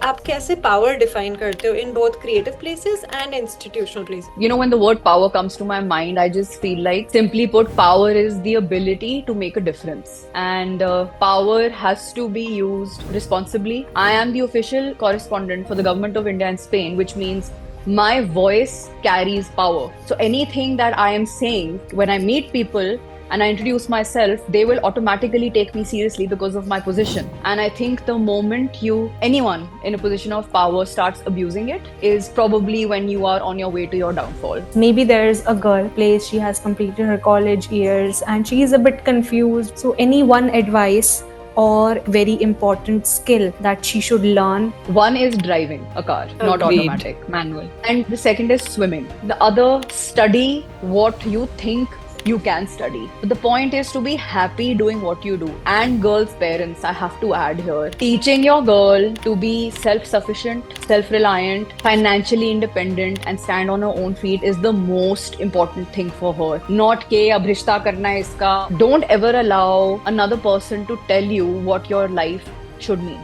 आप कैसे power define करते हो in both creative places and institutional places? When the word power comes to my mind, I just feel like, simply put, power is the ability to make a difference. And power has to be used responsibly. I am the official correspondent for the government of India and Spain, which means my voice carries power. So anything that I am saying when I meet people and I introduce myself, they will automatically take me seriously because of my position. And I think the moment anyone in a position of power starts abusing it is probably when you are on your way to your downfall. Maybe there's a girl place, she has completed her college years and she is a bit confused. So any one advice or very important skill that she should learn? One is driving a car, not Agreed. automatic, manual. And the second is swimming. The other, study what you think you can study. But the point is to be happy doing what you do. And girls' parents, I have to add here, teaching your girl to be self sufficient, self reliant, financially independent, and stand on her own feet is the most important thing for her. Not ke ab rishta karna hai iska. Don't ever allow another person to tell you what your life should mean.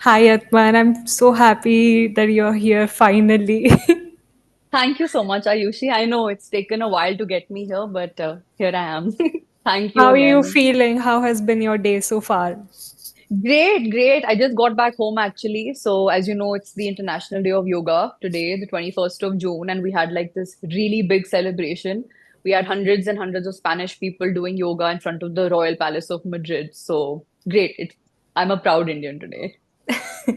Hi Atman, I'm so happy that you're here finally. Thank you so much, Ayushi. I know it's taken a while to get me here, but here I am. Thank you How are you again. feeling? How has been your day so far? Great, great. I just got back home actually. So, as you know, it's the International Day of Yoga today, the 21st of June, and we had like this really big celebration. We had hundreds and hundreds of Spanish people doing yoga in front of the Royal Palace of Madrid. So, great. I'm a proud Indian today. Yeah.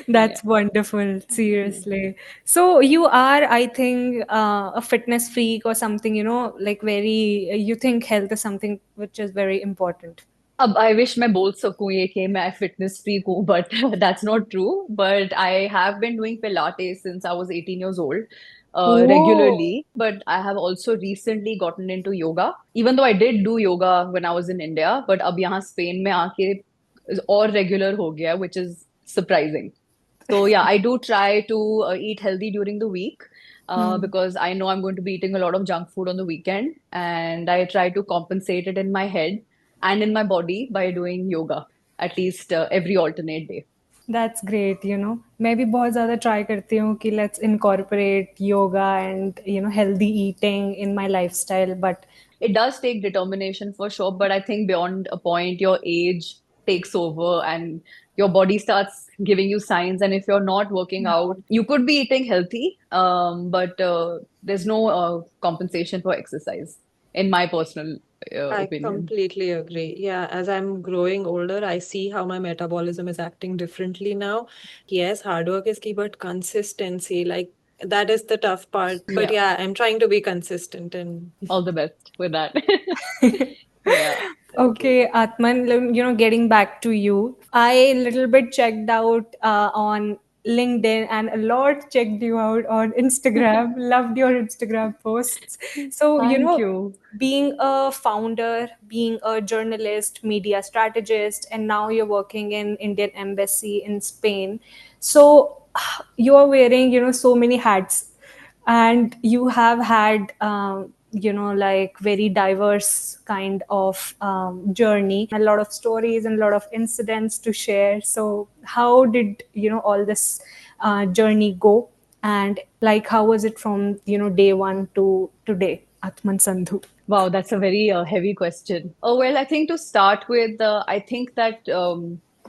That's wonderful, seriously. So you are, I think, a fitness freak or something, like very, you think health is something which is very important. अब I wish मैं बोल सकूं ये कि मैं fitness freak हूँ, but that's not true. But I have been doing Pilates since I was 18 years old, Oh, regularly. But I have also recently gotten into yoga, even though I did do yoga when I was in India. But अब यहाँ Spain में आके और regular हो गया, which is surprising. So yeah, I do try to eat healthy during the week. hmm. Because I know I'm going to be eating a lot of junk food on the weekend, and I try to compensate it in my head and in my body by doing yoga at least every alternate day. That's great. मैं भी बहुत ज़्यादा try करती हूँ कि let's incorporate yoga and healthy eating in my lifestyle. But It does take determination for sure, but I think beyond a point, your age takes over and your body starts giving you signs. And if you're not working out, you could be eating healthy, but there's no compensation for exercise, in my personal I opinion. completely agree. Yeah, as I'm growing older, I see how my metabolism is acting differently now. Yes, hard work is key, but consistency, like that is the tough part. But Yeah, yeah, I'm trying to be consistent and all the best with that. Yeah. Okay, Atman, getting back to you, I little bit checked out on LinkedIn and a lot checked you out on Instagram. Loved your Instagram posts. So, Thank you. being a founder, being a journalist, media strategist, and now you're working in Indian Embassy in Spain. So, you're wearing, so many hats and you have had like very diverse kind of journey, a lot of stories and a lot of incidents to share. So how did all this journey go, and like how was it from day one to today, Atman Sandhu? Wow, that's a very heavy question. Oh, well, I think to start with, I think that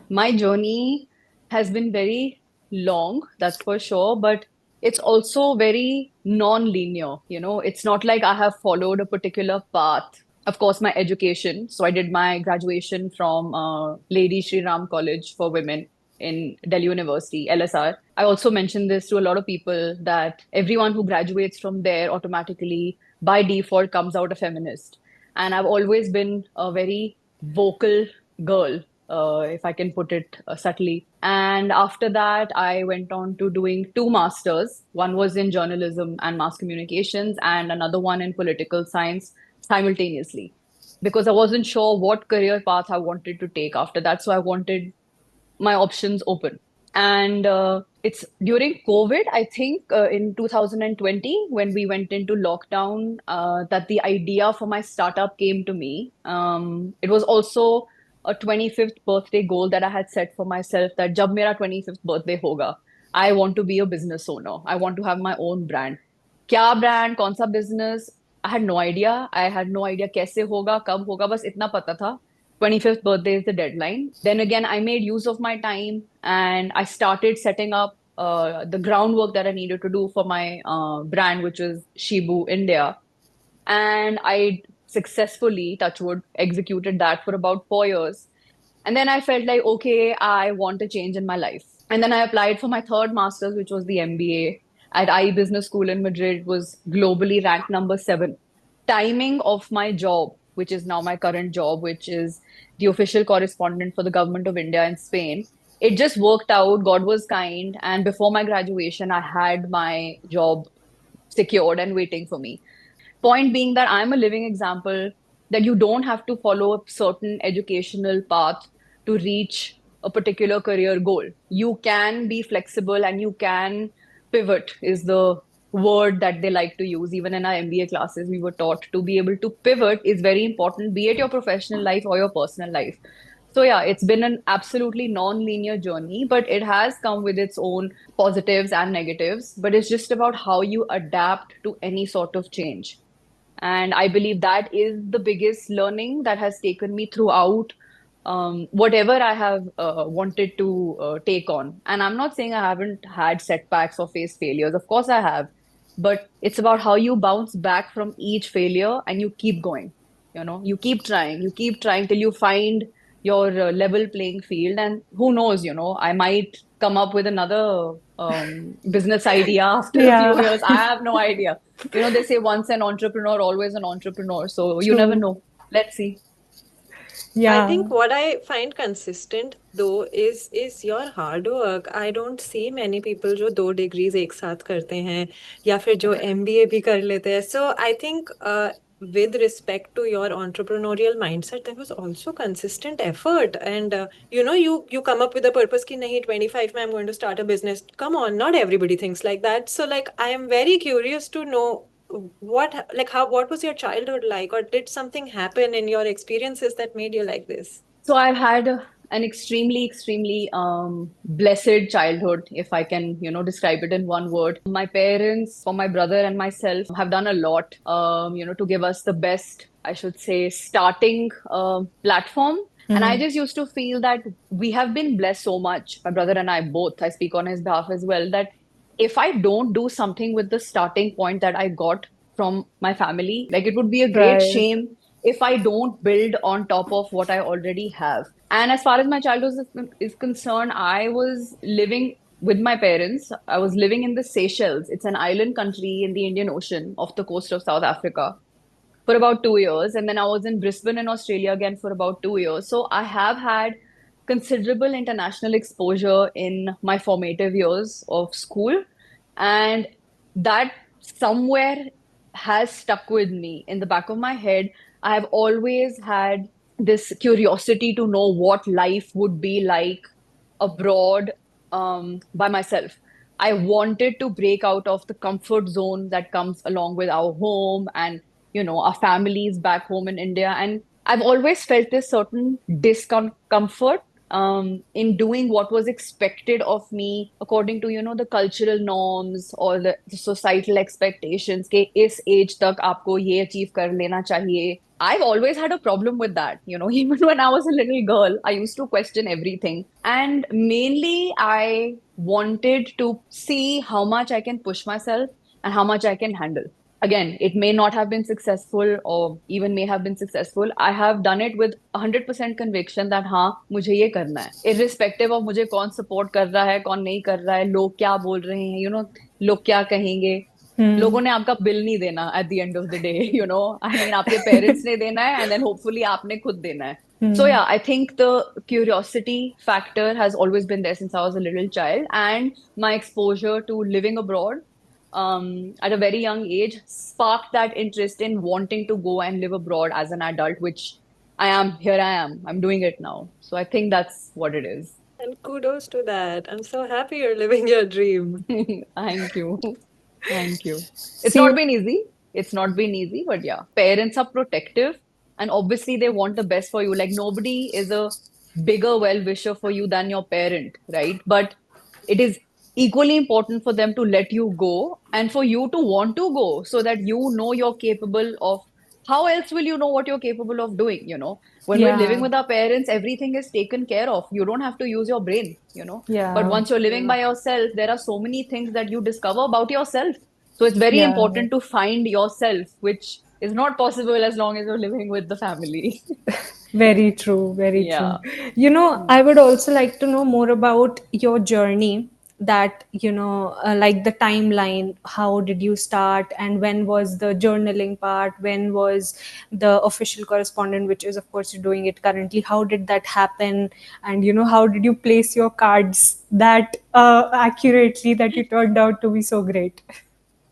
my journey has been very long, that's for sure, but it's also very non-linear. It's not like I have followed a particular path. Of course, my education. So I did my graduation from Lady Shri Ram College for Women in Delhi University, LSR. I also mentioned this to a lot of people that everyone who graduates from there automatically by default comes out a feminist. And I've always been a very vocal girl, if I can put it subtly. And after that, I went on to doing two masters. One was in journalism and mass communications, and another one in political science simultaneously. Because I wasn't sure what career path I wanted to take after that. So I wanted my options open. And it's during COVID, I think, in 2020, when we went into lockdown, that the idea for my startup came to me. It was also a 25th birthday goal that I had set for myself, that jab mera 25th birthday hoga, I want to be a business owner. I want to have my own brand. क्या brand, कौन सा business? I had no idea. I had no idea कैसे होगा, कब होगा, बस इतना पता था 25th birthday is the deadline. Then again, I made use of my time and I started setting up the groundwork that I needed to do for my brand, which is Shibu India. And I successfully, touch wood, executed that for about 4 years. And then I felt like, okay, I want a change in my life. And then I applied for my third master's, which was the MBA at IE Business School in Madrid, was globally ranked number 7. Timing of my job, which is now my current job, which is the official correspondent for the government of India in Spain, it just worked out. God was kind. And before my graduation, I had my job secured and waiting for me. Point being that I'm a living example that you don't have to follow a certain educational path to reach a particular career goal. You can be flexible and you can pivot, is the word that they like to use. Even in our MBA classes, we were taught to be able to pivot is very important, be it your professional life or your personal life. So yeah, it's been an absolutely non-linear journey, but it has come with its own positives and negatives. But it's just about how you adapt to any sort of change. And I believe that is the biggest learning that has taken me throughout whatever I have wanted to take on. And I'm not saying I haven't had setbacks or faced failures. Of course, I have. But it's about how you bounce back from each failure and you keep going. You keep trying till you find your level playing field. And who knows, I might come up with another business idea after a few Yeah, years. I have no idea. They say once an entrepreneur, always an entrepreneur. So you never true. know. Let's see. I Yeah. think what I find consistent though is your hard work. I don't see many people जो 2 degrees एक साथ करते हैं या फिर जो MBA भी कर लेते हैं. So I think with respect to your entrepreneurial mindset, there was also consistent effort, and you come up with a purpose कि नहीं 25 में I'm going to start a business. Come on, not everybody thinks like that. So like I am very curious to know what was your childhood like, or did something happen in your experiences that made you like this? So I've had an extremely, extremely blessed childhood, if I can, describe it in one word. My parents, for my brother and myself, have done a lot, to give us the best, I should say, starting platform. And I just used to feel that we have been blessed so much, my brother and I both, I speak on his behalf as well, that if I don't do something with the starting point that I got from my family, like it would be a great Right. shame if I don't build on top of what I already have. And as far as my childhood is concerned, I was living with my parents. I was living in the Seychelles. It's an island country in the Indian Ocean off the coast of South Africa for about 2 years. And then I was in Brisbane in Australia again for about 2 years. So I have had considerable international exposure in my formative years of school. And that somewhere has stuck with me in the back of my head. I have always had this curiosity to know what life would be like abroad by myself. I wanted to break out of the comfort zone that comes along with our home and, our families back home in India. And I've always felt this certain discomfort in doing what was expected of me according to, the cultural norms or the societal expectations. Ke is age tak aapko ye achieve kar lena chahiye. I've always had a problem with that. Even when I was a little girl, I used to question everything. And mainly, I wanted to see how much I can push myself and how much I can handle. Again, it may not have been successful or even may have been successful. I have done it with 100% conviction that हाँ मुझे ये करना है, irrespective of मुझे कौन support कर रहा है कौन नहीं कर रहा है, लोग क्या बोल रहे हैं, लोग क्या कहेंगे. लोगों ने आपका बिल नहीं देना at the end of the day, I mean आपके parents ने देना है and then hopefully आपने खुद देना है. So yeah, I think the curiosity factor has always been there since I was a little child, and my exposure to living abroad at a very young age sparked that interest in wanting to go and live abroad as an adult, which I am. Here I am. I'm doing it now. So I think that's what it is. And kudos to that. I'm so happy you're living your dream. Thank you. Thank you. It's See, not been easy. It's not been easy, but yeah, parents are protective and obviously they want the best for you. Like nobody is a bigger well-wisher for you than your parent, right? But it is equally important for them to let you go and for you to want to go so that you know you're capable of how else will you know what you're capable of doing, you know? When we're living yeah, with our parents, everything is taken care of. You don't have to use your brain, you know? But yeah, once you're living Yeah. by yourself, there are so many things that you discover about yourself. So it's very yeah. important to find yourself, which is not possible as long as you're living with the family. Very true, very Yeah. true. I would also like to know more about your journey, that, like the timeline. How did you start, and when was the journaling part? When was the official correspondent, which is, of course, you're doing it currently? How did that happen? And, how did you place your cards that accurately that you turned out to be so great?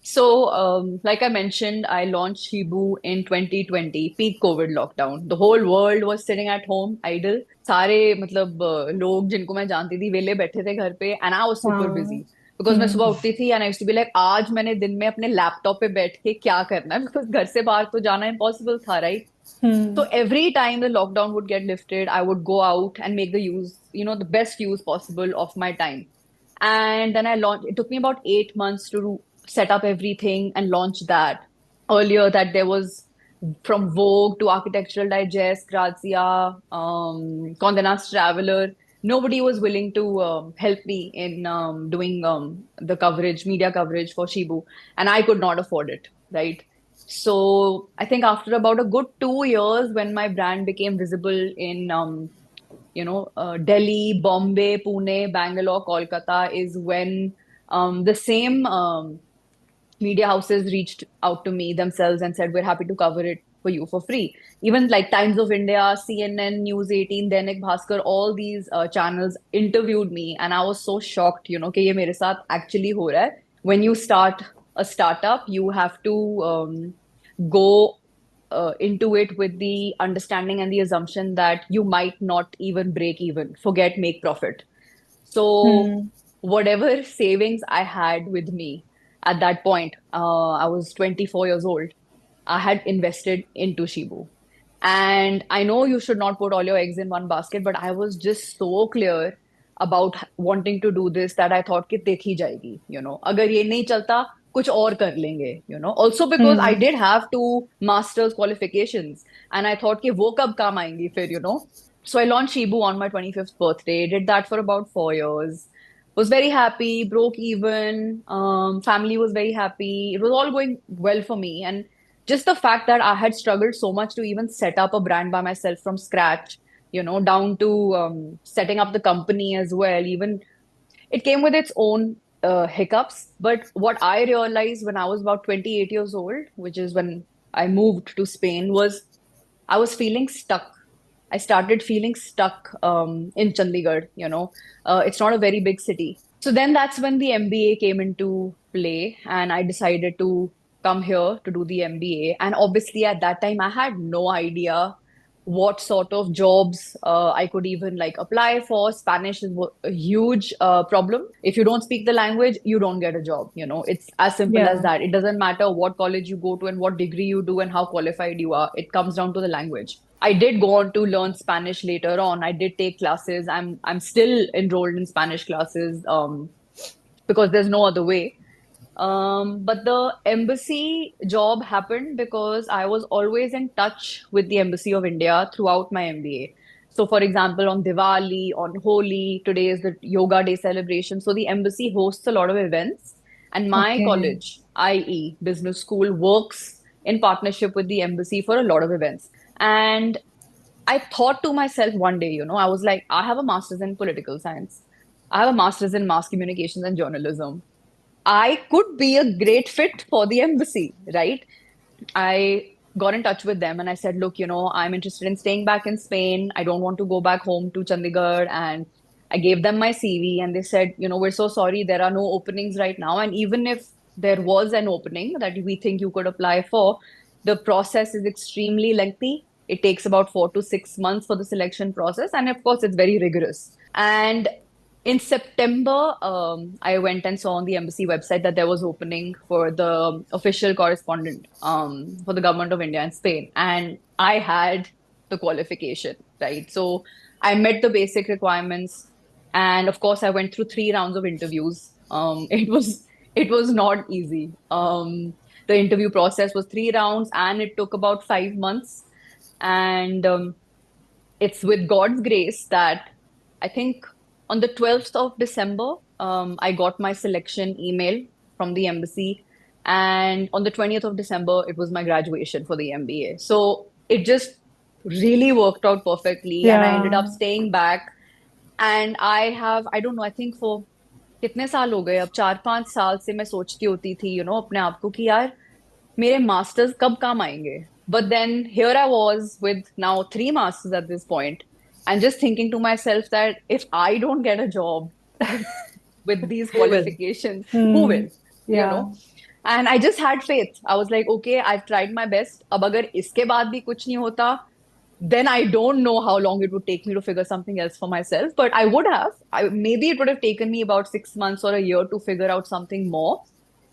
So, like I mentioned, I launched Shibu in 2020, peak COVID lockdown. The whole world was sitting at home, idle. सारे मतलब लोग जिनको मैं जानती थी वेले बैठे थे घर पे and I was super हाँ. busy because मैं हम्म. सुबह उठती थी and I used to be like आज मैंने दिन में अपने लैपटॉप पे बैठ के क्या करना है because घर से बाहर तो जाना impossible था, right? So hmm. every time the lockdown would get lifted, I would go out and make the use, the best use possible of my time. And then I launched, it took me about 8 months to set up everything and launch that. Earlier, that there was from Vogue to Architectural Digest, Grazia, Condé Nast Traveler. Nobody was willing to help me in doing the coverage, media coverage for Shibu, and I could not afford it, right? So I think after about a good 2 years, when my brand became visible in Delhi, Bombay, Pune, Bangalore, Kolkata, is when the same media houses reached out to me themselves and said, "We're happy to cover it for you for free." Even like Times of India, CNN, News 18, Dainik Bhaskar, all these channels interviewed me, and I was so shocked, कि ये मेरे साथ actually हो रहा है. When you start a startup, you have to go into it with the understanding and the assumption that you might not even break even, forget make profit. So, hmm. whatever savings I had with me at that point, I was 24 years old, I had invested into Shibu. And I know you should not put all your eggs in one basket, but I was just so clear about wanting to do this that I thought कि देखी जाएगी, अगर ये नहीं चलता कुछ और कर लेंगे, also because I hmm. did have two master's qualifications and I thought कि वो कब काम आएंगी फिर. So I launched Shibu on my 25th birthday, did that for about 4 years, was very happy, broke even, family was very happy, it was all going well for me. And just the fact that I had struggled so much to even set up a brand by myself from scratch, down to setting up the company as well. Even it came with its own hiccups. But what I realized when I was about 28 years old, which is when I moved to Spain, was I was feeling stuck. I started feeling stuck in Chandigarh. It's not a very big city. So then that's when the MBA came into play, and I decided to come here to do the MBA. And obviously, at that time, I had no idea what sort of jobs I could even like apply for. Spanish is a huge problem. If you don't speak the language, you don't get a job. It's as simple as Yeah. that. It doesn't matter what college you go to and what degree you do and how qualified you are. It comes down to the language. I did go on to learn Spanish later on. I did take classes. I'm still enrolled in Spanish classes because there's no other way. But the embassy job happened because I was always in touch with the Embassy of India throughout my MBA. So, for example, on Diwali, on Holi, today is the Yoga Day celebration. So, the embassy hosts a lot of events, and my Okay. college, IE Business School, works in partnership with the embassy for a lot of events. And I thought to myself one day, I was like, I have a master's in political science. I have a master's in mass communications and journalism. I could be a great fit for the embassy, right? I got in touch with them and I said, look, I'm interested in staying back in Spain. I don't want to go back home to Chandigarh. And I gave them my CV and they said, we're so sorry, there are no openings right now. And even if there was an opening that we think you could apply for, the process is extremely lengthy. It takes about 4 to 6 months for the selection process, and of course, it's very rigorous. And in September, I went and saw on the embassy website that there was opening for the official correspondent for the government of India in Spain, and I had the qualification, right? So I met the basic requirements, and of course, I went through 3 rounds of interviews. It was not easy. The interview process was 3 rounds, and it took about 5 months. And it's with God's grace that I think on the 12th of December, I got my selection email from the embassy. And on the 20th of December, it was my graduation for the MBA. So it just really worked out perfectly. And I ended Yeah. up staying back. And I don't know, I think for कितने साल हो गए अब 4 5 साल से मैं सोचती होती थी अपने आप को कि यार मेरे मास्टर्स कब काम आएंगे but then here I was with now 3 masters at this point and just thinking to myself that if I don't get a job with, with these Who will? qualifications, who Hmm. will, you know? Yeah. And I just had faith. I was like, okay, I've tried my best. अब अगर इसके बाद भी कुछ नहीं होता, then I don't know how long it would take me to figure something else for myself. But I would have. Maybe it would have taken me about 6 months or a year to figure out something more.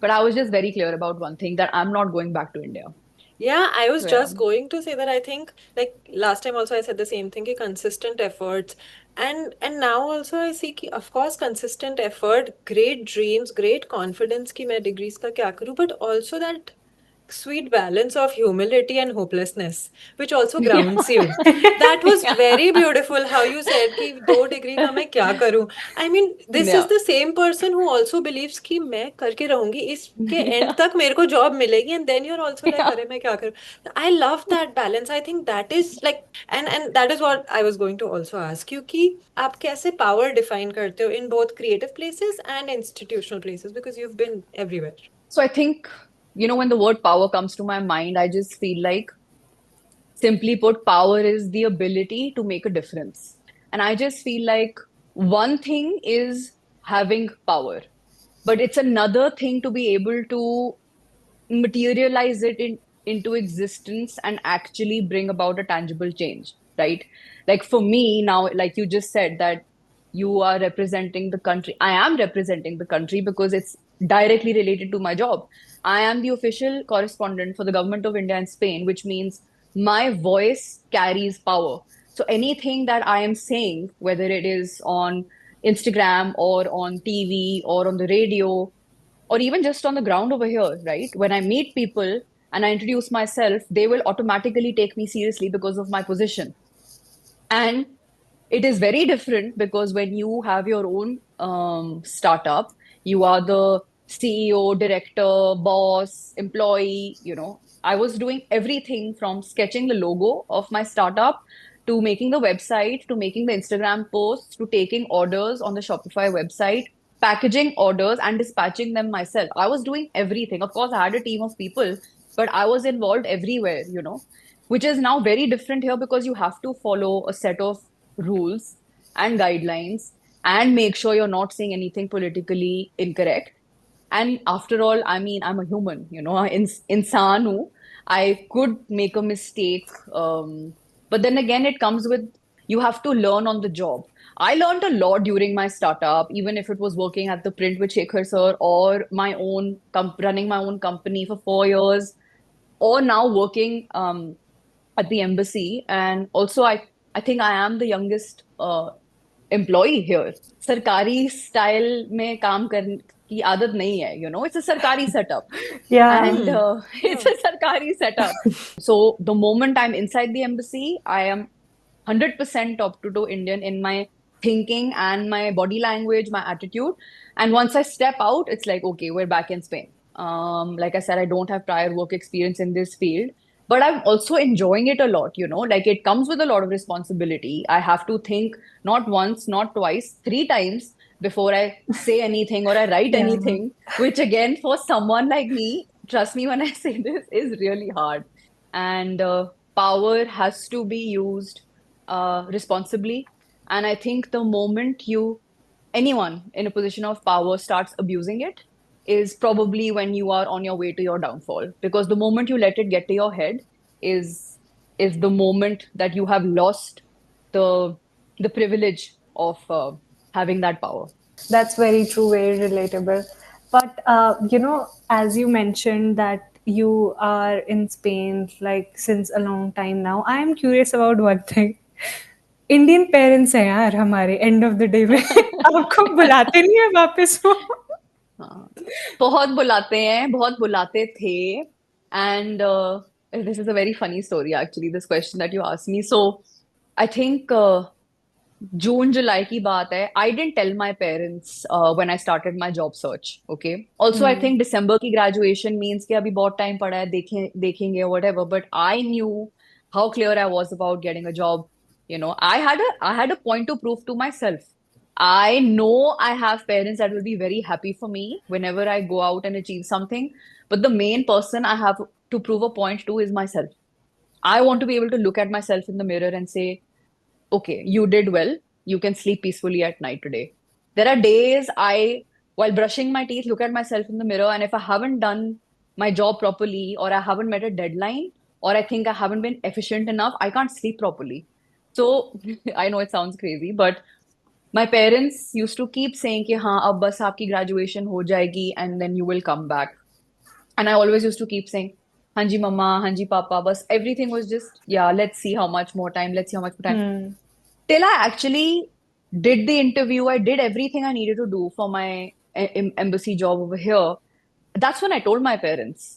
But I was just very clear about one thing that I'm not going back to India. Yeah, I was So yeah. just going to say that I think like last time also I said the same thing, ki consistent efforts. And now also I see कि of course consistent effort, great dreams, great confidence कि मैं degrees का क्या करूँ, but also that sweet balance of humility and hopelessness, which also Yeah. grounds you. That was Yeah. very beautiful how you said कि 2 degree का मैं क्या करूँ. I mean, this is Yeah. the same person who also believes कि मैं करके रहूंगी इसके end Yeah. तक मेरे को job मिलेगी, and then you're also like Yeah. अरे मैं क्या करूँ. I love that balance. I think that is like, and that is what I was going to also ask you कि आप कैसे power define करते हो in both creative places and institutional places, because you've been everywhere. So I think, when the word power comes to my mind, I just feel like, simply put, power is the ability to make a difference. And I just feel like one thing is having power, but it's another thing to be able to materialize it into existence and actually bring about a tangible change, right? Like for me now, like you just said, that you are representing the country. I am representing the country because it's directly related to my job. I am the official correspondent for the government of India and Spain, which means my voice carries power. So anything that I am saying, whether it is on Instagram or on TV or on the radio, or even just on the ground over here, right? When I meet people and I introduce myself, they will automatically take me seriously because of my position. And it is very different because when you have your own startup, you are the CEO, director, boss, employee. I was doing everything from sketching the logo of my startup to making the website, to making the Instagram posts, to taking orders on the Shopify website, packaging orders and dispatching them myself. I was doing everything. Of course, I had a team of people, but I was involved everywhere, which is now very different here because you have to follow a set of rules and guidelines and make sure you're not saying anything politically incorrect. And after all, I mean, I'm a human, insan hu. I could make a mistake. But then again, it comes with, you have to learn on the job. I learned a lot during my startup, even if it was working at the print with Shekhar sir or my own running my own company for 4 years, or now working at the embassy. And also, I think I am the youngest employee here. सरकारी style में काम करने की आदत नहीं है, it's a सरकारी setup. Yeah. And it's a sarkari setup. So the moment I'm inside the embassy, I am 100% top to toe Indian in my thinking and my body language, my attitude. And once I step out, it's like, okay, we're back in Spain. Like I said, I don't have prior work experience in this field, but I'm also enjoying it a lot. Like it comes with a lot of responsibility. I have to think not once, not twice, 3 times before I say anything or I write Yeah. anything, which again, for someone like me, trust me when I say this, is really hard. And power has to be used responsibly. And I think the moment anyone in a position of power starts abusing it is probably when you are on your way to your downfall. Because the moment you let it get to your head is is the moment that you have lost the privilege of having that power. That's very true, very relatable. But as you mentioned that you are in Spain like since a long time now, I am curious about one thing. Indian parents हैं यार हमारे end of the day में आपको बुलाते नहीं है वापस वो हाँ, बहुत बुलाते हैं, बहुत बुलाते थे. And this is a very funny story actually, this question that you asked me. So I think जून जुलाई की बात है. I didn't tell my parents when I started my job search. Okay, also I think दिसंबर की graduation means कि अभी बहुत टाइम पड़ा है, देखेंगे whatever. But I knew how clear I was about getting a job. I had a point to prove to myself. I know I have parents that will be very happy for me whenever I go out and achieve something. But the main person I have to prove a point to is myself. I want to be able to look at myself in the mirror and say, okay, you did well. You can sleep peacefully at night today. There are days while brushing my teeth, look at myself in the mirror, and if I haven't done my job properly, or I haven't met a deadline, or I think I haven't been efficient enough, I can't sleep properly. So I know it sounds crazy, but my parents used to keep saying कि हाँ अब बस आपकी graduation हो जाएगी and then you will come back. And I always used to keep saying, Hanji Mama, Hanji Papa, bus everything was just, yeah, let's see how much more time, let's see how much more time. Till I actually did the interview, I did everything I needed to do for my embassy job over here. That's when I told my parents,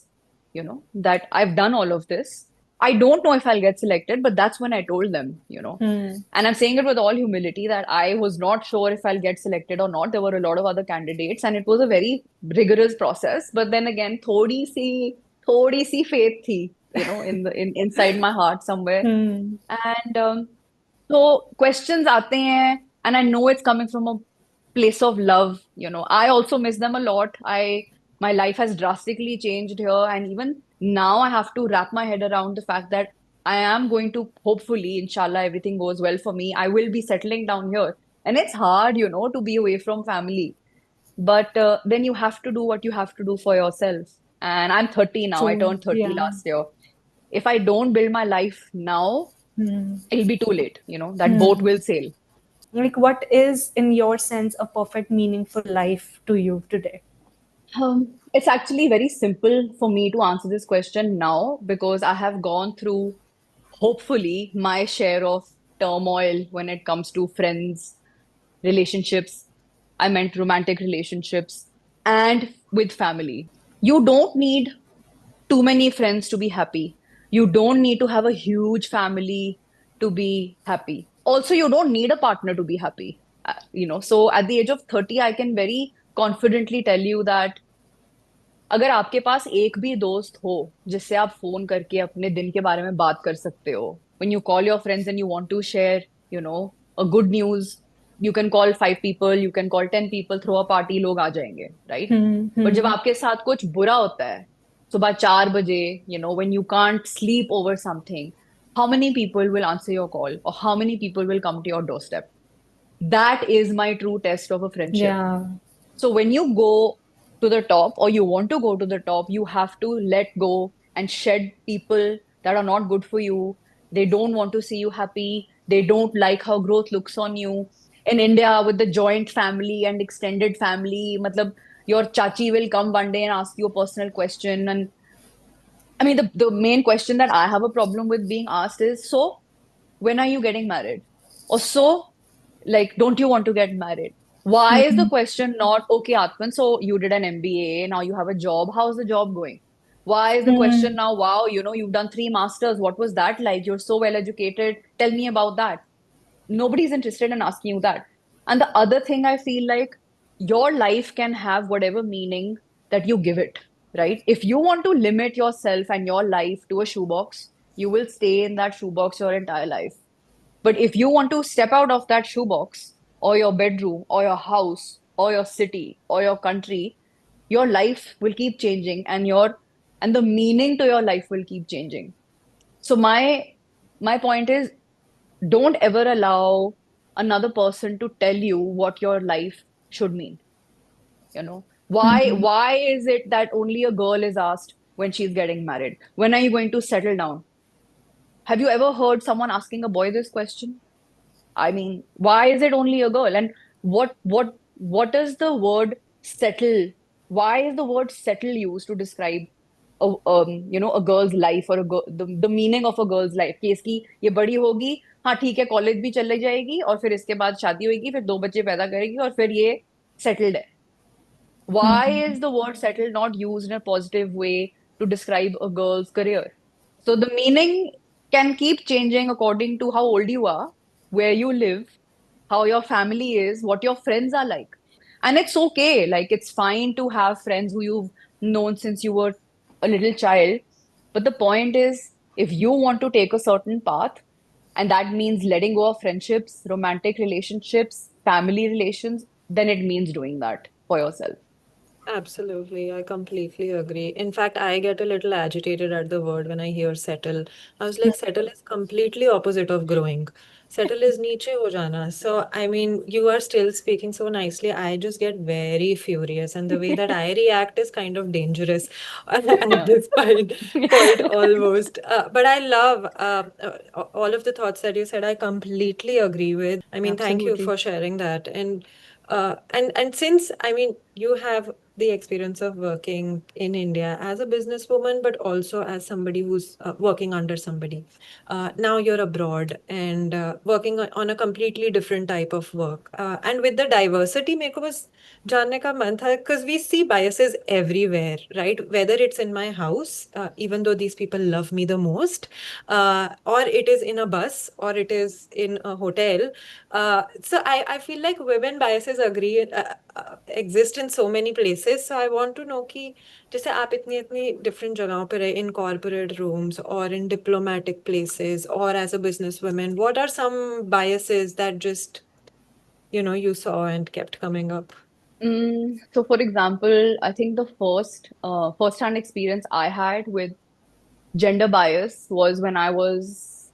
that I've done all of this. I don't know if I'll get selected, but that's when I told them. And I'm saying it with all humility that I was not sure if I'll get selected or not. There were a lot of other candidates, and it was a very rigorous process. But then again, थोड़ी सी faith थी, inside my heart somewhere. And so questions आते हैं, and I know it's coming from a place of love. I also miss them a lot. My life has drastically changed here, and even now I have to wrap my head around the fact that I am going to, hopefully, inshallah, everything goes well for me. I will be settling down here, and it's hard, to be away from family. But then you have to do what you have to do for yourself. And I'm 30 now. I True. turned 30 Yeah. last year. If I don't build my life now, it'll be too late. That boat will sail. Like, what is, in your sense, a perfect, meaningful life to you today? It's actually very simple for me to answer this question now because I have gone through, hopefully, my share of turmoil when it comes to friends, relationships. I meant romantic relationships and with family. You don't need too many friends to be happy. You don't need to have a huge family to be happy. Also, you don't need a partner to be happy. So at the age of 30, I can very confidently tell you that अगर आपके पास एक भी दोस्त हो जिससे आप phone करके अपने दिन के बारे में बात कर सकते हो, when you call your friends and you want to share, a good news, you can call 5 people, you can call 10 people, throw a party, लोग आ जाएंगे, right? But जब आपके साथ कुछ बुरा होता है, सुबह 4 बजे, when you can't sleep over something, how many people will answer your call or how many people will come to your doorstep? That is my true test of a friendship. Yeah. So when you go to the top or you want to go to the top, you have to let go and shed people that are not good for you. They don't want to see you happy. They don't like how growth looks on you. In India, with the joint family and extended family, matlab, your chachi will come one day and ask you a personal question. And I mean, the main question that I have a problem with being asked is, so when are you getting married? Or so, like, don't you want to get married? Why is the question not, okay, Atman, so you did an MBA, now you have a job. How's the job going? Why is the question now, wow, you've done 3 masters. What was that like? You're so well educated. Tell me about that. Nobody's interested in asking you that. And the other thing I feel like your life can have whatever meaning that you give it, right? If you want to limit yourself and your life to a shoebox, you will stay in that shoebox your entire life. But if you want to step out of that shoebox or your bedroom or your house or your city or your country, your life will keep changing and the meaning to your life will keep changing. So my point is, don't ever allow another person to tell you what your life should mean. Why is it that only a girl is asked when she's getting married? When are you going to settle down? Have you ever heard someone asking a boy this question? I mean, why is it only a girl? And what is the word settle? Why is the word settle used to describe a girl's life or the meaning of a girl's life? कि इसकी ये बड़ी होगी, हाँ ठीक है, college भी चले जाएगी और फिर इसके बाद शादी होगी, फिर दो बच्चे पैदा करेगी और फिर ये सेटल्ड है. Why is the word settle not used in a positive way to describe a girl's career? So the meaning can keep changing according to how old you are, where you live, how your family is, what your friends are like. And it's okay, like it's fine to have friends who you've known since you were a little child. But the point is, if you want to take a certain path, and that means letting go of friendships, romantic relationships, family relations, then it means doing that for yourself. Absolutely, I completely agree. In fact, I get a little agitated at the word when I hear settle. I was like, settle is completely opposite of growing. Settle is niche ho jana. So, I mean, you are still speaking so nicely. I just get very furious, and the way that I react is kind of dangerous at Yeah. this point almost. But I love all of the thoughts that you said. I completely agree with. I mean, thank you Absolutely. for sharing that. And since I mean you have the experience of working in India as a businesswoman, but also as somebody who's working under somebody. Now you're abroad and working on a completely different type of work. And with the diversity, मेरे को बस जानने का मन था because we see biases everywhere, right? Whether it's in my house, even though these people love me the most, or it is in a bus, or it is in a hotel. So I feel like women biases exist in so many places. So I want to know कि जैसे आप इतनी इतनी different जगहों पे रहे in corporate rooms or in diplomatic places or as a business woman, what are some biases that just you saw and kept coming up? So for example, I think the first-hand experience I had with gender bias was when I was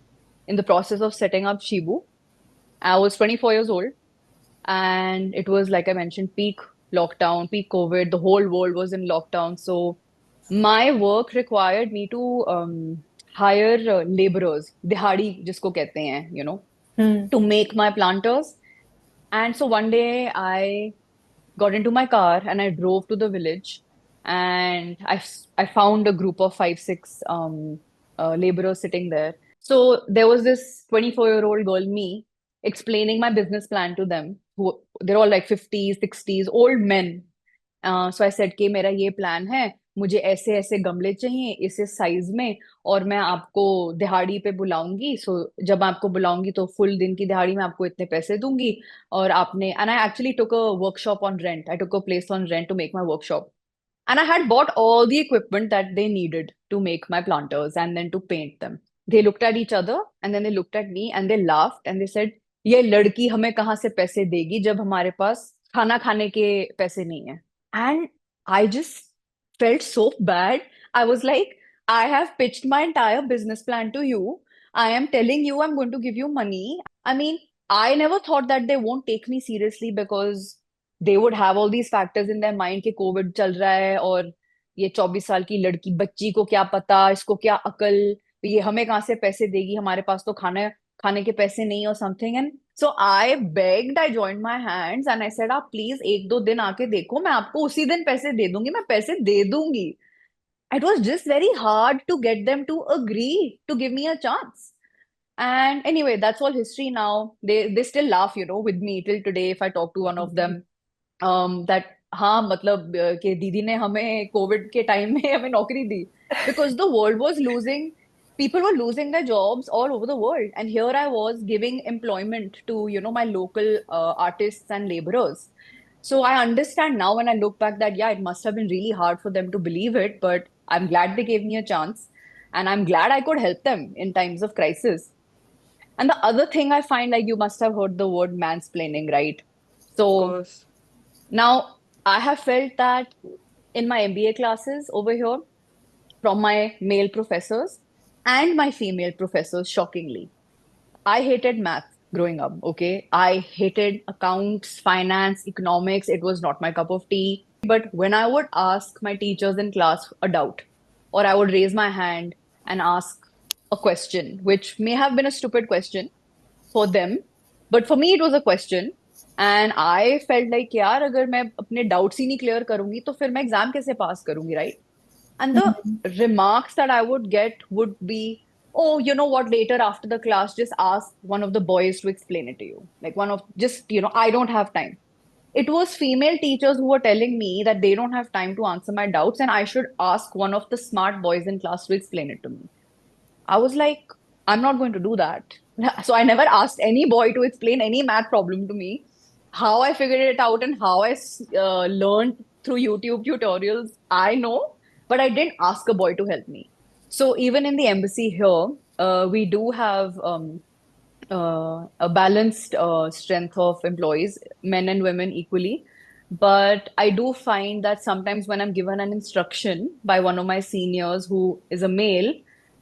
in the process of setting up Shibu. I was 24 years old, and it was like I mentioned, peak lockdown, peak COVID. The whole world was in lockdown. So my work required me to hire laborers, dihadi जिसको कहते हैं, Hmm. to make my planters. And so one day I got into my car and I drove to the village, and I found a group of five, six laborers sitting there. So there was this 24-year-old girl, me, explaining my business plan to them. Who they're all like 50s, 60s, old men. So I said कि मेरा ये plan है, मुझे ऐसे ऐसे गमले चाहिए इस साइज में, और मैं आपको दिहाड़ी पे बुलाऊंगी. सो जब मैं आपको बुलाऊंगी तो फुल दिन की दिहाड़ी में आपको इतने पैसे दूंगी. और आपने and I actually took a workshop on rent, I took a place on rent to make my workshop. And I had bought all the equipment that they needed to make my planters and then to paint them. They looked at each other and then they looked at me and they laughed and they said, ये लड़की हमें कहाँ से पैसे देगी जब हमारे पास खाना खाने के पैसे नहीं है. And I just felt so bad. I was like, I have pitched my entire business plan to you. I am telling you I'm going to give you money. I mean, I never thought that they won't take me seriously because they would have all these factors in their mind कि Covid चल रहा है और ये 24 साल की लड़की बच्ची को क्या पता, इसको क्या अकल, ये हमें कहाँ से पैसे देगी, हमारे पास तो खाने खाने के पैसे नहीं और something. And so I bagged, I joined my hands and I said, आप प्लीज एक दो दिन आके देखो, मैं आपको उसी दिन पैसे दे दूंगी, मैं पैसे दे दूंगी. It was just very hard to get them to agree to give me a chance. And anyway, that's all history now. They still laugh, with me till today if I talk to one of them. That हाँ मतलब कि दीदी ने हमें Covid के time में हमें नौकरी दी, because the world was losing, people were losing their jobs all over the world, and here I was giving employment to my local artists and laborers. So I understand now when I look back that yeah, it must have been really hard for them to believe it, but I'm glad they gave me a chance, and I'm glad I could help them in times of crisis. And the other thing I find, like, you must have heard the word mansplaining, right? Of So course. now, I have felt that in my MBA classes over here, from my male professors and my female professors, shockingly, I hated math growing up, okay? I hated accounts, finance, economics. It was not my cup of tea. But when I would ask my teachers in class a doubt, or I would raise my hand and ask a question, which may have been a stupid question for them, but for me it was a question. And I felt like यार अगर मैं अपने doubts ही नहीं clear करूंगी तो फिर मैं exam कैसे pass करूंगी, right? And the Hmm. remarks that I would get would be, oh, you know what, later after the class, just ask one of the boys to explain it to you. Like one of, just, I don't have time. It was female teachers who were telling me that they don't have time to answer my doubts and I should ask one of the smart boys in class to explain it to me. I was like, I'm not going to do that. So I never asked any boy to explain any math problem to me. How I figured it out and how I learned through YouTube tutorials, I know, but I didn't ask a boy to help me. So even in the embassy here, we do have a balanced strength of employees, men and women equally. But I do find that sometimes when I'm given an instruction by one of my seniors who is a male,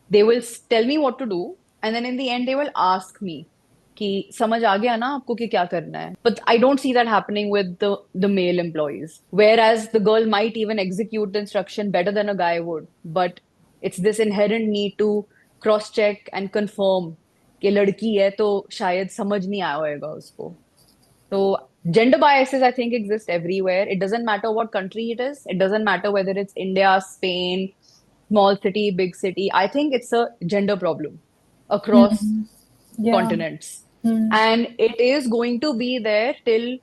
they will tell me what to do, and then in the end they will ask me कि समझ आ गया ना आपको कि क्या करना है. But I don't see that happening with the male employees. Whereas the girl might even execute the instruction better than a guy would. But it's this inherent need to cross check and confirm कि लड़की है तो शायद समझ नहीं आया होगा उसको. So gender biases, I think, exist everywhere. It doesn't matter what country it is. It doesn't matter whether it's India, Spain, small city, big city. I think it's a gender problem across Hmm. Yeah. continents. Hmm. And it is going to be there till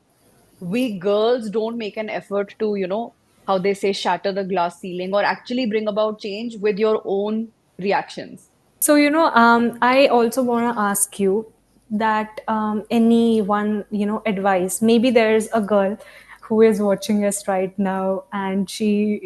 we girls don't make an effort to, how they say, shatter the glass ceiling or actually bring about change with your own reactions. So, I also want to ask you that any one, advice. Maybe there's a girl who is watching us right now and she,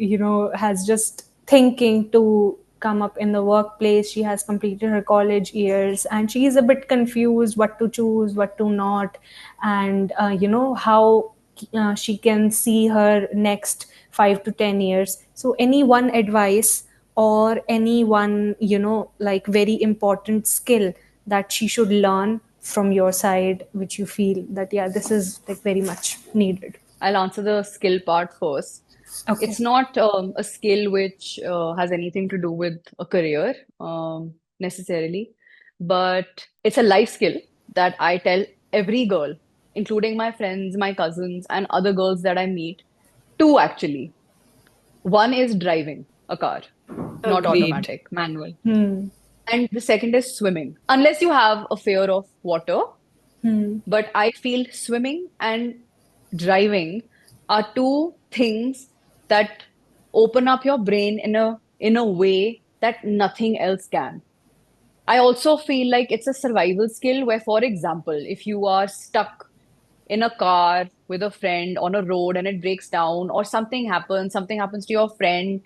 has just thinking to come up in the workplace. She has completed her college years and she is a bit confused what to choose, what to not, and, how she can see her next 5 to 10 years. So, any one advice or any one, like very important skill that she should learn from your side, which you feel that, yeah, this is like very much needed. I'll answer the skill part first. Okay. It's not a skill which has anything to do with a career necessarily, but it's a life skill that I tell every girl, including my friends, my cousins, and other girls that I meet, two actually. One is driving a car, not Agreed. automatic, manual. Hmm. And the second is swimming. Unless you have a fear of water, Hmm. but I feel swimming and driving are two things that open up your brain in a way that nothing else can. I also feel like it's a survival skill where, for example, if you are stuck in a car with a friend on a road and it breaks down, or something happens to your friend,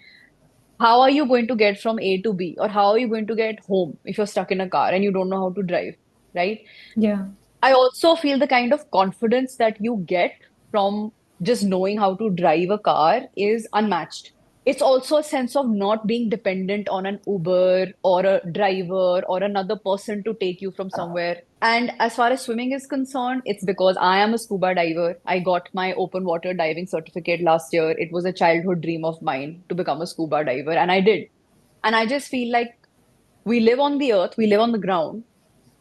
how are you going to get from A to B? Or how are you going to get home if you're stuck in a car and you don't know how to drive, right? Yeah. I also feel the kind of confidence that you get from just knowing how to drive a car is unmatched. It's also a sense of not being dependent on an Uber or a driver or another person to take you from somewhere. And as far as swimming is concerned, it's because I am a scuba diver. I got my open water diving certificate last year. It was a childhood dream of mine to become a scuba diver, and I did. And I just feel like we live on the earth, we live on the ground,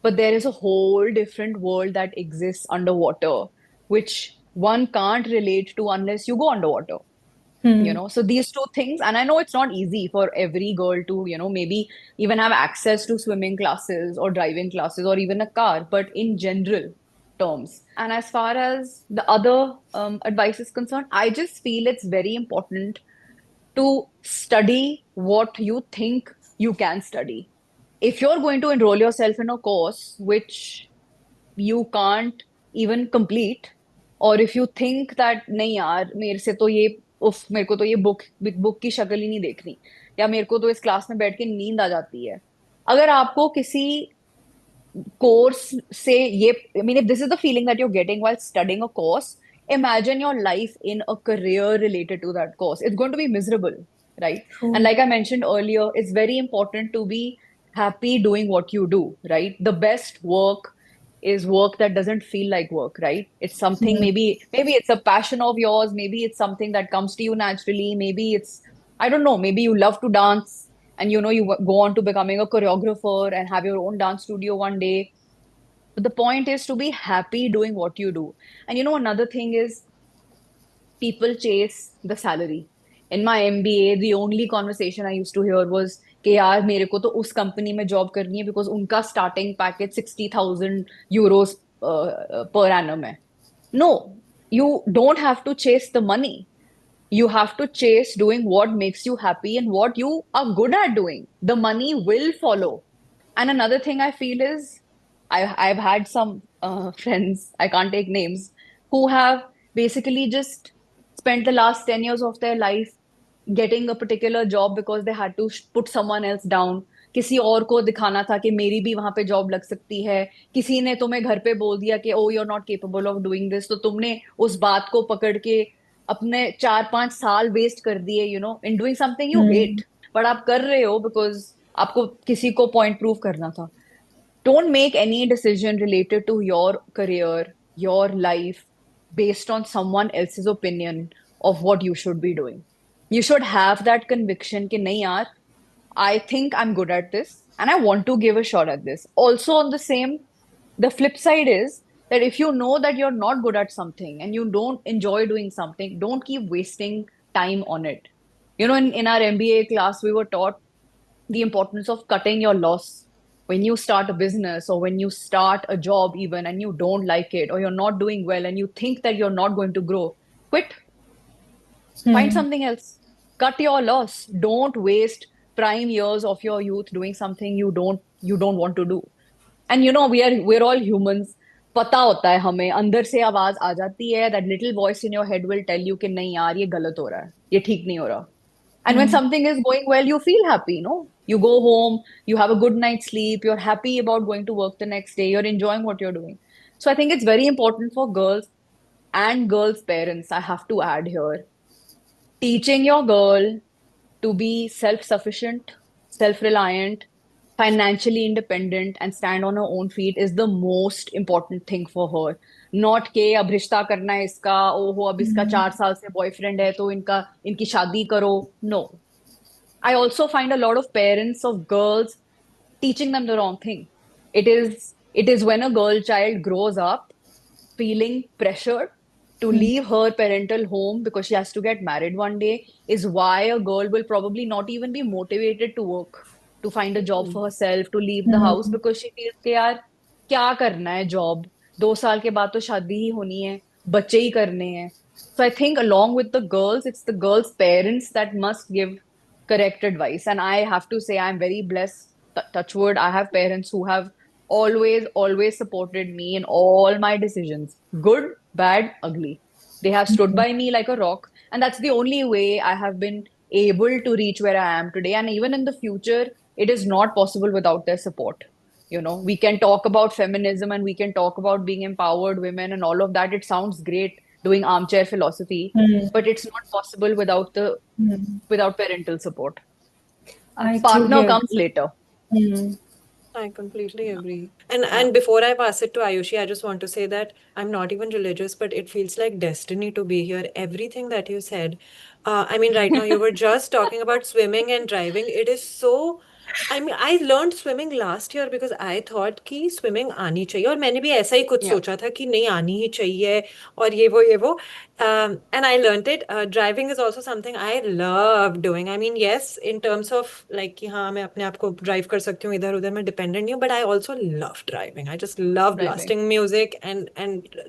but there is a whole different world that exists underwater, which one can't relate to unless you go underwater. Hmm. So these two things, and I know it's not easy for every girl to, maybe even have access to swimming classes or driving classes or even a car, but in general terms. And as far as the other advice is concerned, I just feel it's very important to study what you think you can study. If you're going to enroll yourself in a course which you can't even complete, or if you think that नहीं यार मेरे से तो ये उफ मेरे को तो ये बुक की शक्ल ही नहीं देखनी, या मेरे को तो इस क्लास में बैठ के नींद आ जाती है. अगर आपको किसी कोर्स से ये, I mean, if this is the feeling that you're getting while studying a course, imagine your life in a career related to that course. It's going to be miserable, right? And True. like I mentioned earlier, it's very important to be happy doing what you do, right? The best work is work that doesn't feel like work, right? It's something, Hmm. maybe it's a passion of yours, maybe it's something that comes to you naturally, maybe it's, I don't know, maybe you love to dance, and you go on to becoming a choreographer and have your own dance studio one day. But the point is to be happy doing what you do. And another thing is people chase the salary. In my MBA, the only conversation I used to hear was कि यार मेरे को तो उस company में job करनी है because उनका starting package 60,000 euros per annum है. No, you don't have to chase the money. You have to chase doing what makes you happy and what you are good at doing. The money will follow. And another thing I feel is I've had some friends, I can't take names, who have basically just spent the last 10 years of their life getting a particular job because they had to put someone else down. किसी और को दिखाना था कि मेरी भी वहां पे जॉब लग सकती है. किसी ने तुम्हें घर पे बोल दिया कि oh you are not capable of doing this, तो तुमने उस बात को पकड़ के अपने 4-5 साल वेस्ट कर दिए in doing something you hate, Hmm. But आप कर रहे हो बिकॉज आपको किसी को पॉइंट प्रूव करना था. Don't make any decision related to your career, your life, based on someone else's opinion of what you should be doing. You should have that conviction कि नहीं यार, I think I'm good at this and I want to give a shot at this. Also, on the same, the flip side is that if you know that you're not good at something and you don't enjoy doing something, don't keep wasting time on it. In our MBA class, we were taught the importance of cutting your loss. When you start a business or when you start a job, even and you don't like it or you're not doing well and you think that you're not going to grow, quit, find Hmm. something else, cut your loss. Don't waste prime years of your youth doing something you don't want to do. And we're all humans. पता होता है हमें, अंदर से आवाज आ जाती है, that little voice in your head will tell you कि नहीं यार ये गलत हो रहा है, ये ठीक नहीं हो रहा. And when Hmm. something is going well, you feel happy, no? You go home, you have a good night's sleep, you're happy about going to work the next day, you're enjoying what you're doing. So I think it's very important for girls and girls' parents, I have to add here, teaching your girl to be self-sufficient, self-reliant, financially independent, and stand on her own feet is the most important thing for her. Not के अब रिश्ता करना है इसका, ओहो अब इसका Hmm. 4 साल से बॉयफ्रेंड है तो इनकी शादी करो. No, I also find a lot of parents of girls teaching them the wrong thing. It is when a girl child grows up feeling pressured to Hmm. leave her parental home because she has to get married one day is why a girl will probably not even be motivated to work, to find a job for herself, to leave the house Hmm. because she feels कि यार क्या करना है job, 2 साल के बाद तो शादी ही होनी है, बच्चे ही करने हैं. So I think along with the girls, it's the girls' parents that must give correct advice. And I have to say, I'm very blessed. Touch wood, I have parents who have always supported me in all my decisions, good, bad, ugly. They have stood by me like a rock. And that's the only way I have been able to reach where I am today. And even in the future, it is not possible without their support. We can talk about feminism and we can talk about being empowered women and all of that. It sounds great doing armchair philosophy, Hmm. but it's not possible Hmm. without parental support. I truly Partner comes agree. later. Hmm. I completely agree. And Yeah. and before I pass it to Ayushi, I just want to say that I'm not even religious, but it feels like destiny to be here. Everything that you said, I mean, right now you were just talking about swimming and driving. It is so. I mean, I learned swimming last year because I thought कि swimming आनी चाहिए और मैंने भी ऐसा ही कुछ Yeah. सोचा था कि नहीं आनी ही चाहिए और ये वो. And I learned it. Driving is also something I love doing. I mean, yes, in terms of like कि हाँ मैं अपने आप को drive कर सकती हूँ इधर उधर मैं dependent नहीं हूँ, but I also love driving. I just love Driving. blasting music and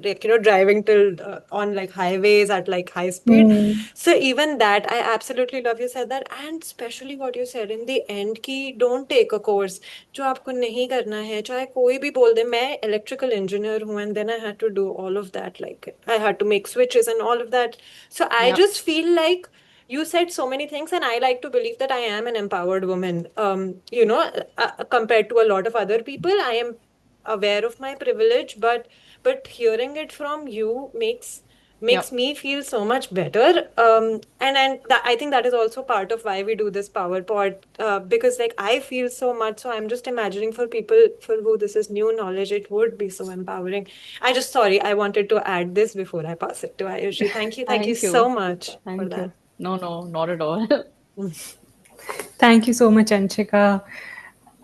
like driving till on like highways at like high speed. Hmm. So even that, I absolutely love you said that, and especially what you said in the end कि don't take a course जो आपको नहीं करना है चाहे कोई भी बोल दे. मैं electrical engineer हूँ and then I had to do all of that, like I had to make switches and all of that. So I Yeah. just feel like you said so many things, and I like to believe that I am an empowered woman. Compared to a lot of other people, I am aware of my privilege, but hearing it from you Yeah. makes me feel so much better. And I think that is also part of why we do this power pod, because like I feel so much. So I'm just imagining for people for who this is new knowledge, it would be so empowering. Sorry, I wanted to add this before I pass it to Ayushi. Thank you Thank so you. much for Thank that. you. No, no, not at all. Thank you so much, Anshika.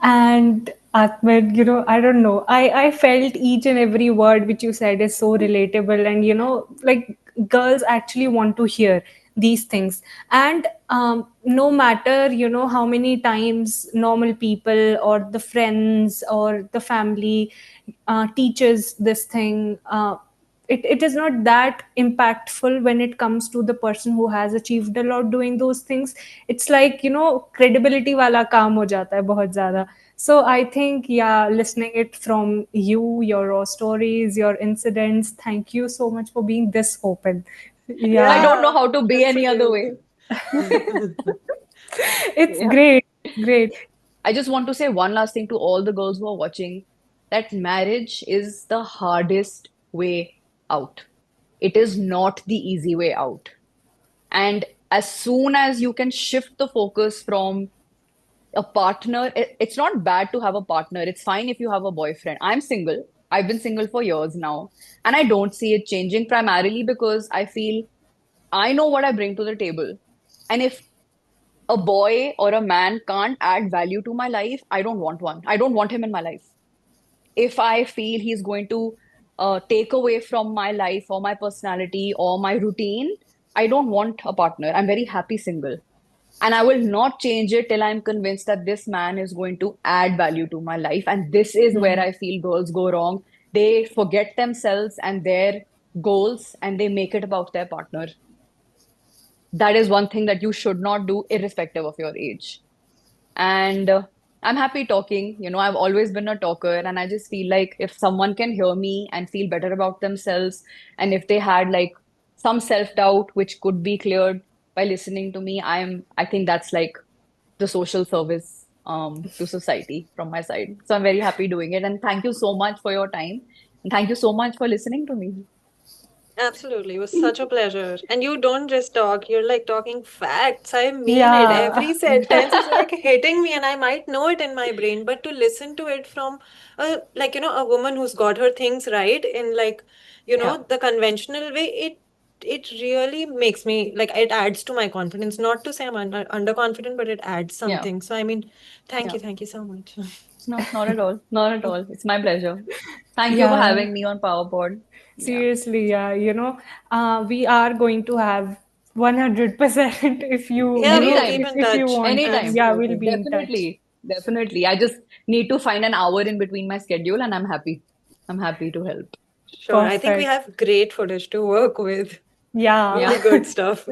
And Atman, I don't know. I felt each and every word which you said is so relatable. And, like girls actually want to hear these things. And no matter, how many times normal people or the friends or the family teaches this thing, it is not that impactful when it comes to the person who has achieved a lot doing those things. It's like, credibility wala kaam ho jata hai bahut zyada. So I think, yeah, listening it from you, your raw stories, your incidents, thank you so much for being this open. I Yeah. don't know Yeah, how to be good for any other way. you. It's Yeah. great. Great. I just want to say one last thing to all the girls who are watching, that marriage is the hardest way out. It is not the easy way out. And as soon as you can shift the focus from a partner, it's not bad to have a partner. It's fine if you have a boyfriend. I'm single. I've been single for years now. And I don't see it changing primarily because I feel I know what I bring to the table. And if a boy or a man can't add value to my life, I don't want one. I don't want him in my life. If I feel he's going to take away from my life or my personality or my routine, I don't want a partner. I'm very happy single. And I will not change it till I'm convinced that this man is going to add value to my life. And this is where I feel girls go wrong. They forget themselves and their goals and they make it about their partner. That is one thing that you should not do, irrespective of your age. And I'm happy talking. I've always been a talker, and I just feel like if someone can hear me and feel better about themselves, and if they had like some self-doubt which could be cleared by listening to me, I think that's like the social service to society from my side. So I'm very happy doing it. And thank you so much for your time. And thank you so much for listening to me. Absolutely. It was such a pleasure. And you don't just talk, you're like talking facts. I mean it. Yeah. Every sentence is like hitting me, and I might know it in my brain, but to listen to it from a woman who's got her things right in like, Yeah, the conventional way, it really makes me like it adds to my confidence. Not to say I'm underconfident, but it adds yeah, something. So I mean, yeah. thank you so much. No, not at all. Not at all. It's my pleasure. Thank you for Yeah. having me on PowerPod. Yeah. Seriously, yeah. We are going to have 100% if you, Yeah, we'll Anytime. keep in if you touch. want to. Anytime. Yeah, we'll Absolutely. be in touch. Definitely. Definitely. I just need to find an hour in between my schedule and I'm happy. I'm happy to help. Sure. I think we Perfect. have great footage to work with. Yeah. Yeah. Only good stuff.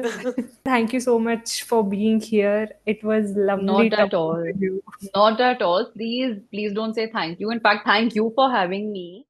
Thank you so much for being here. It was lovely Not at talking to all. you. Not at all. Please, please don't say thank you. In fact, thank you for having me.